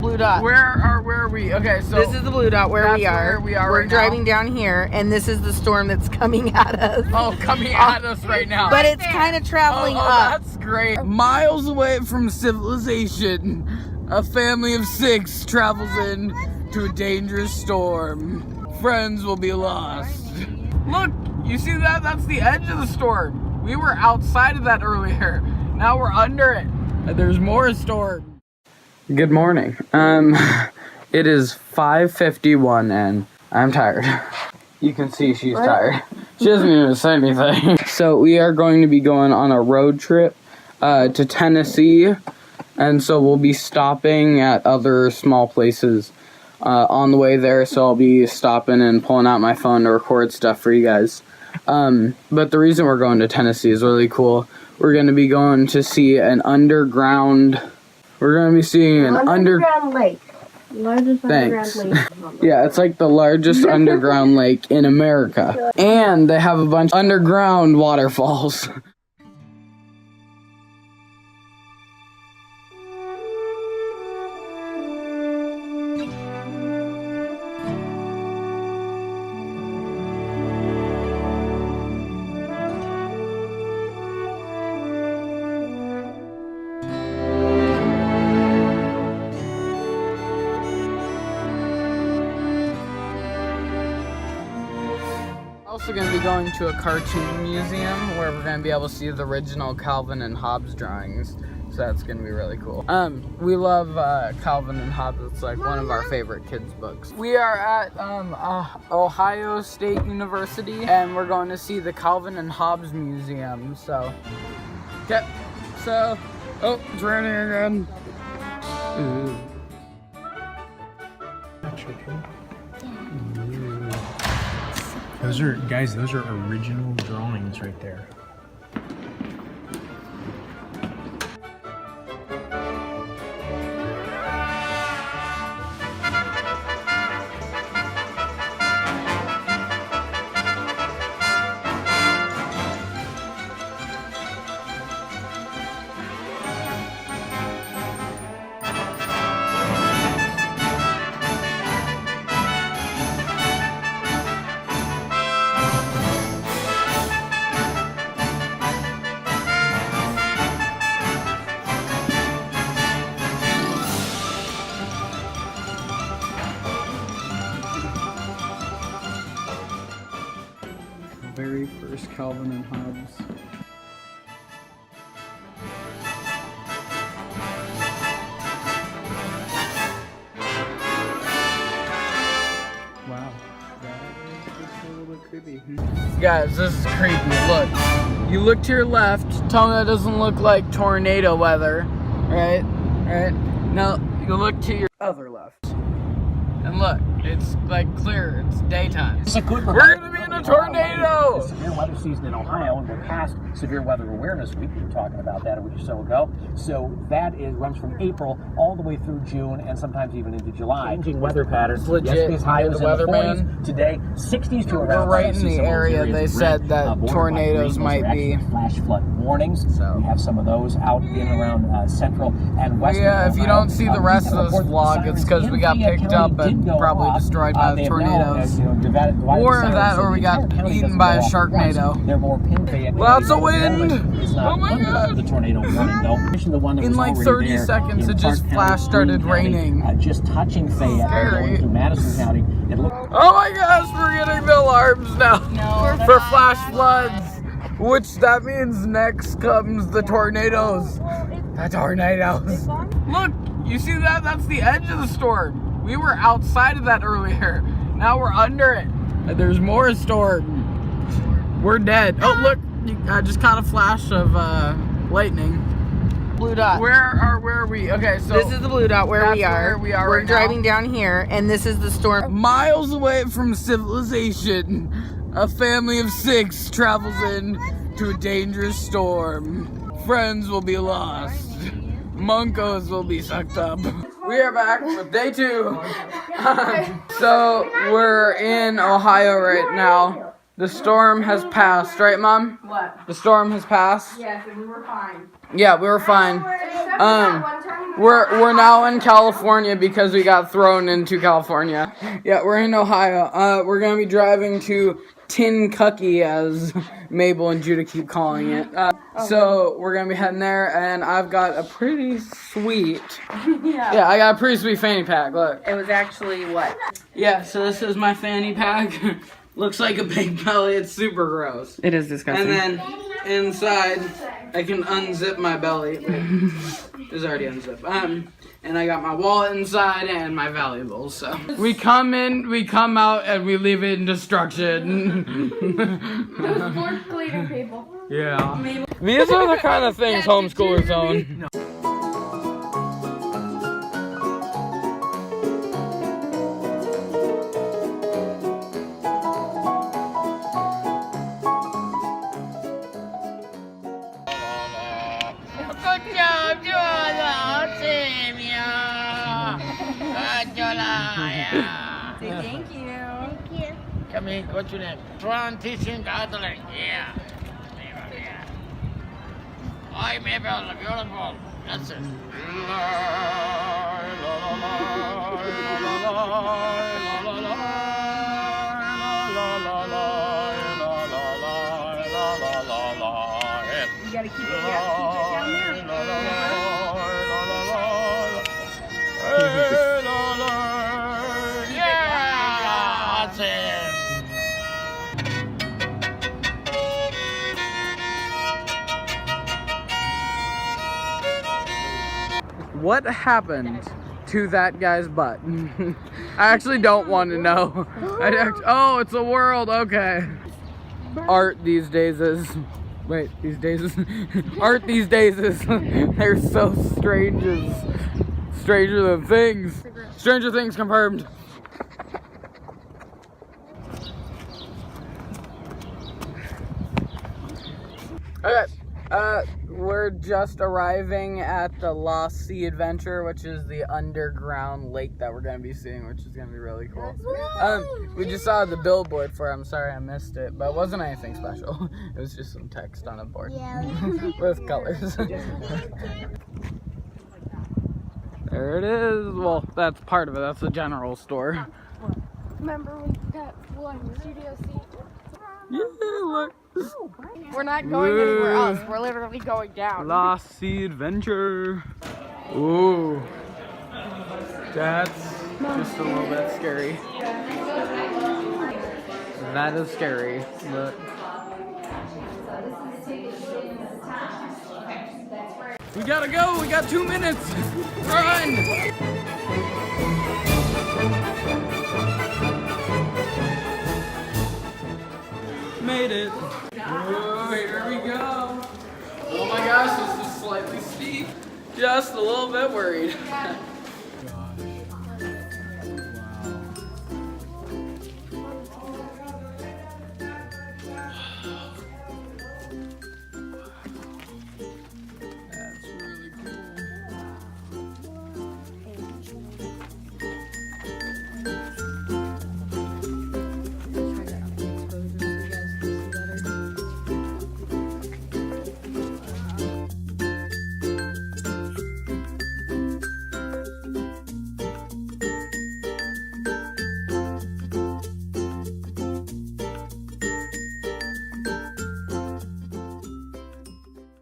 Blue dot. Where are we? Okay, so this is the blue dot where we are. We're right driving now. down here, and this is the storm that's coming at us. Oh, coming at us right now. But it's kind of traveling up. That's great. Miles away from civilization, a family of 6 travels in to a dangerous storm. Friends will be lost. Look, you see that? That's the edge of the storm. We were outside of that earlier. Now we're under it. There's more storm. Good morning. It is 5:51 and I'm tired. You can see she's tired. She doesn't even say anything. So we are going to be going on a road trip to Tennessee, and so we'll be stopping at other small places on the way there. So I'll be stopping and pulling out my phone to record stuff for you guys. But the reason we're going to Tennessee is really cool. We're going to be going to see an underground. We're going to be seeing an underground lake. Largest Thanks. underground lake. Yeah, it's like the largest underground lake in America. And they have a bunch of underground waterfalls. Also going to be going to a cartoon museum where we're going to be able to see the original Calvin and Hobbes drawings. So that's going to be really cool. We love Calvin and Hobbes. It's like one of our favorite kids' books. We are at Ohio State University, and we're going to see the Calvin and Hobbes Museum. So, okay. So, oh, it's raining again. Ooh. Those are, guys, those are original drawings right there. Very first Calvin and Hobbes. Wow, that is just a little bit creepy. Guys, this is creepy. Look, you look to your left. Tell me that doesn't look like tornado weather, right? Right. Now you look to your other left, and look, it's like clear. It's daytime. We're gonna be in a tornado. The severe weather season in Ohio, and we're past Severe Weather Awareness Week. We were talking about that a week or so ago. So that runs from April all the way through June, and sometimes even into July. Changing weather patterns. Legit. Yesterday's high was in the 40s. Weatherman. Today, 60s to around. We're right in the area they said that tornadoes might be. Flash flood warnings. So we have some of those out in and around central and western. Yeah, if you don't see the rest of this vlog, it's because we got picked up and probably destroyed by the tornadoes. Or that, or we got eaten by a Sharknado. Lots of wind! Oh my god! The tornado warning, though. The one that in like 30 seconds, it just flash started raining. Just touching Fayette, going through Madison County. Oh my gosh, we're getting the alarms now for flash floods. Which that means next comes the tornadoes. The tornadoes. Look, you see that? That's the edge of the storm. We were outside of that earlier. Now we're under it. There's more storm. We're dead. Oh, look. I just caught a flash of lightning. Blue dot. Where are we? Okay, so this is the blue dot where we are. We're right driving now. down here, and this is the storm. Miles away from civilization, a family of 6 travels in to a dangerous storm. Friends will be lost. Munkos will be sucked up. We are back with day 2. So we're in Ohio right now. The storm has passed, right, Mom? What? The storm has passed? Yes, and we were fine. Yeah, we were fine. We're now in California because we got thrown into California. Yeah, we're in Ohio. We're gonna be driving to Tincucky, as Mabel and Judah keep calling it. So we're gonna be heading there, and I've got a pretty sweet. Yeah, I got a pretty sweet fanny pack. Look. It was actually what? Yeah, so this is my fanny pack. Looks like a big belly. It's super gross. It is disgusting. And then inside, I can unzip my belly. It's already unzipped. And I got my wallet inside and my valuables. So we come in, we come out, and we leave it in destruction. Those poor cleaning people. Yeah. These are the kind of things homeschoolers own. Good job, Jola. Say thank you. Come in, what's your name? Tron Teaching Gardening. Yeah. Hi, Mabel, beautiful. That's it. You gotta keep it down there. Yeah, that's it. What happened to that guy's butt? I actually don't want to know. Oh, it's a world. Okay. Art these days is. Wait, these days is. Art these days is. They're so strange as. Stranger than things. Stranger Things confirmed. Okay. We're just arriving at the Lost Sea Adventure, which is the underground lake that we're gonna be seeing, which is gonna be really cool. We just saw the billboard for it. I'm sorry I missed it, but it wasn't anything special. It was just some text on a board with colors. There it is. Well, that's part of it. That's the general store. Remember when that one studio seat? Yeah, look. We're not going anywhere else. We're literally going down. Lost Sea Adventure. Ooh. That's just a little bit scary. That is scary. But we gotta go. We got 2 minutes. Run. Made it. Oh, here we go. Oh my gosh, this is slightly steep. Just a little bit worried.